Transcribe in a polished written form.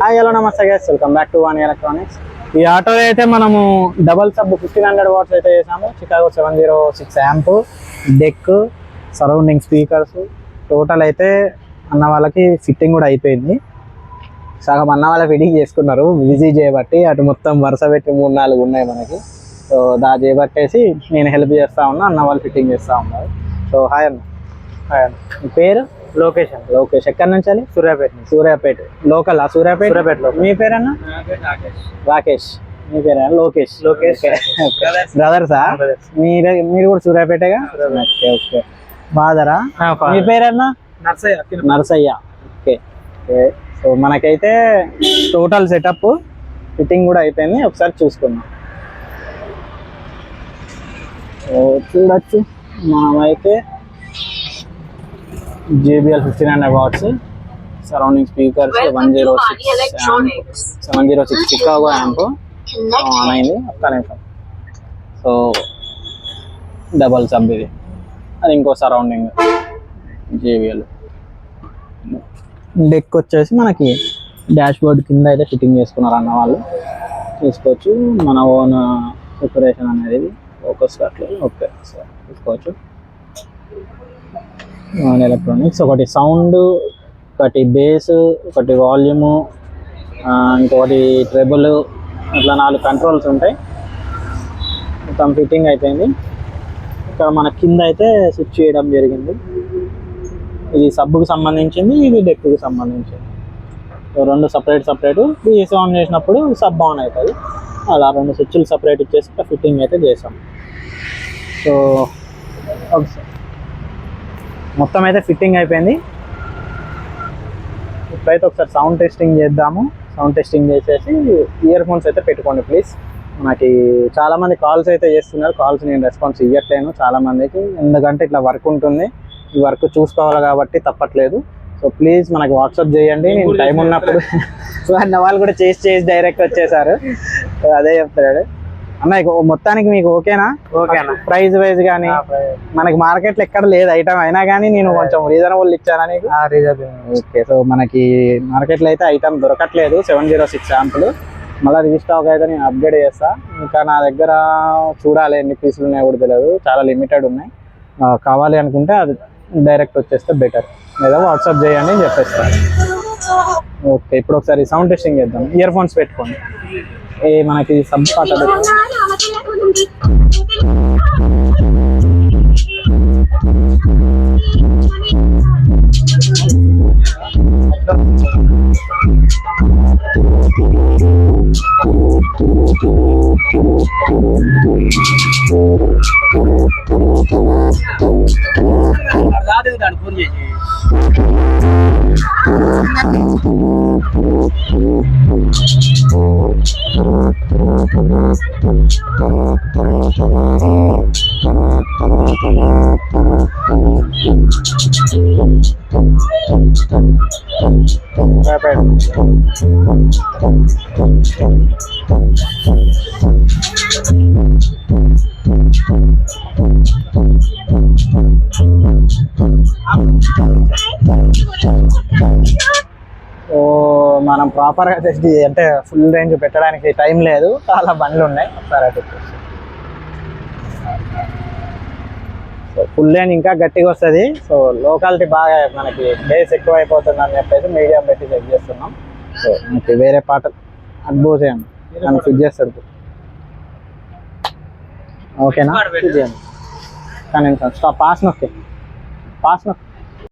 Hi hello నమస్తే guys, welcome back to Vani electronics. ఈ auto అయితే మనము డబల్ సబ్ 1500 వాట్స్ అయితే చేసాము. Chicago 706 amp, deck, surrounding speakers. Total అయితే అన్న వాళ్ళకి ఫిట్టింగ్ కూడా అయిపోయింది. సగం అన్న వాళ్ళ ఫిట్టింగ్ చేసుకున్నారు బిజీ చేయబట్టి. అటు మొత్తం వరుస పెట్టి 3-4 ఉన్నాయి మనకి. సో చేయబట్టేసి నేను హెల్ప్ చేస్తా ఉన్నా, అన్న వాళ్ళు ఫిట్టింగ్ చేస్తూ ఉన్నారు. సో హాయ్ అన్న. హాయ్ అన్న. మీ పేరు? లోకేష్. ఎక్కడి నుంచి అని? సూర్యాపేట లోకల్. సూర్యాపేట. మీ పేరన్నా? రాకేష్. మీ పేరు లోకేష్. బ్రదర్సా? మీరు కూడా సూర్యాపేటగా? ఓకే. బాదరా? మీ పేరన్నా? నర్సయ్య. ఓకే. సో మనకైతే టోటల్ సెటప్ ఫిట్టింగ్ కూడా అయిపోయింది. ఒకసారి చూసుకుందాం. చూడొచ్చు మనమైతే JBL 1500 watts, surrounding speakers, 706 Chicago amp on అయింది. ఒక్క నిమిషం. సో డబల్ సబ్ ఇది, అది ఇంకో సరౌండింగ్ JBL. డెక్ వచ్చేసి మనకి డాష్ బోర్డ్ కింద అయితే ఫిట్టింగ్ చేసుకున్నారు అన్న వాళ్ళు. తీసుకోవచ్చు, మన ఓన్ ప్రిపరేషన్ అనేది. ఫోకస్ అట్లా ఓకే సార్ తీసుకోవచ్చు. ఎలక్ట్రానిక్స్ ఒకటి సౌండ్, ఒకటి బేస్, ఒకటి వాల్యూము, ఇంకొకటి ట్రెబుల్, ఇట్లా 4 కంట్రోల్స్ ఉంటాయి. మొత్తం ఫిట్టింగ్ అయిపోయింది. ఇక్కడ మన కింద అయితే స్విచ్ చేయడం జరిగింది. ఇది సబ్బుకు సంబంధించింది, ఇది డెక్కి సంబంధించింది. రెండు సపరేట్. ఏసీ ఆన్ చేసినప్పుడు సబ్ ఆన్ అవుతుంది. అలా 2 స్విచ్లు సపరేట్ ఇచ్చేసి ఫిట్టింగ్ అయితే చేసాం. సో మొత్తం అయితే ఫిట్టింగ్ అయిపోయింది. ఇప్పుడైతే ఒకసారి సౌండ్ టెస్టింగ్ చేద్దాము. సౌండ్ టెస్టింగ్ చేసేసి ఇయర్ ఫోన్స్ అయితే పెట్టుకోండి ప్లీజ్. మనకి చాలామంది కాల్స్ అయితే చేస్తున్నారు. కాల్స్ నేను రెస్పాన్స్ ఇవ్వట్లేను చాలామందికి, ఎందుకంటే ఇట్లా వర్క్ ఉంటుంది. ఈ వర్క్ చూసుకోవాలి కాబట్టి తప్పట్లేదు. సో ప్లీజ్ మనకి వాట్సాప్ చేయండి, నేను టైం ఉన్నప్పుడు. సో అన్న వాళ్ళు కూడా చేసి డైరెక్ట్ వచ్చేసారు. అదే చెప్తాడు అన్న. మొత్తానికి మీకు ఓకేనా? ప్రైస్ వైజ్ కానీ మనకి మార్కెట్లో ఎక్కడ లేదు ఐటమ్, అయినా కానీ నేను కొంచెం రీజనబుల్ ఇచ్చానా నీకు? ఓకే. సో మనకి మార్కెట్లో అయితే ఐటమ్ దొరకట్లేదు 706 యాంపులు. మళ్ళీ రీస్టాక్ అయితే నేను అప్గ్రేడ్ చేస్తా. ఇంకా నా దగ్గర చూడాలి ఎన్ని పీసులు ఉన్నాయో కూడా తెలియదు, చాలా లిమిటెడ్ ఉన్నాయి. కావాలి అనుకుంటే అది డైరెక్ట్ వచ్చేస్తే బెటర్, లేదా వాట్సాప్ చేయండి అని చెప్పేస్తాను. ఓకే. ఇప్పుడు ఒకసారి సౌండ్ టెస్టింగ్ చేద్దాం. ఇయర్ ఫోన్స్ పెట్టుకోండి. మనకి సబ్ పాట మనం ప్రాపర్గా టెస్ట్ అంటే ఫుల్ రేంజ్ పెట్టడానికి టైం లేదు, చాలా బండ్లు ఉన్నాయి. ఒకసారి ఫుల్ రేంజ్ ఇంకా గట్టిగా వస్తుంది. సో లోకాలిటీ బాగా మనకి బేస్ ఎక్కువ అయిపోతుంది అని చెప్పేసి మీడియం పెట్టి చెక్ చేస్తున్నాం. సో మనకి వేరే పాట అడ్బోస్ చేయండి, నన్ను ఫిట్ చేస్తాడు. ఓకేనా? ఫిట్ చేయండి కానీ స్టాప్. పాస్ నొక్కి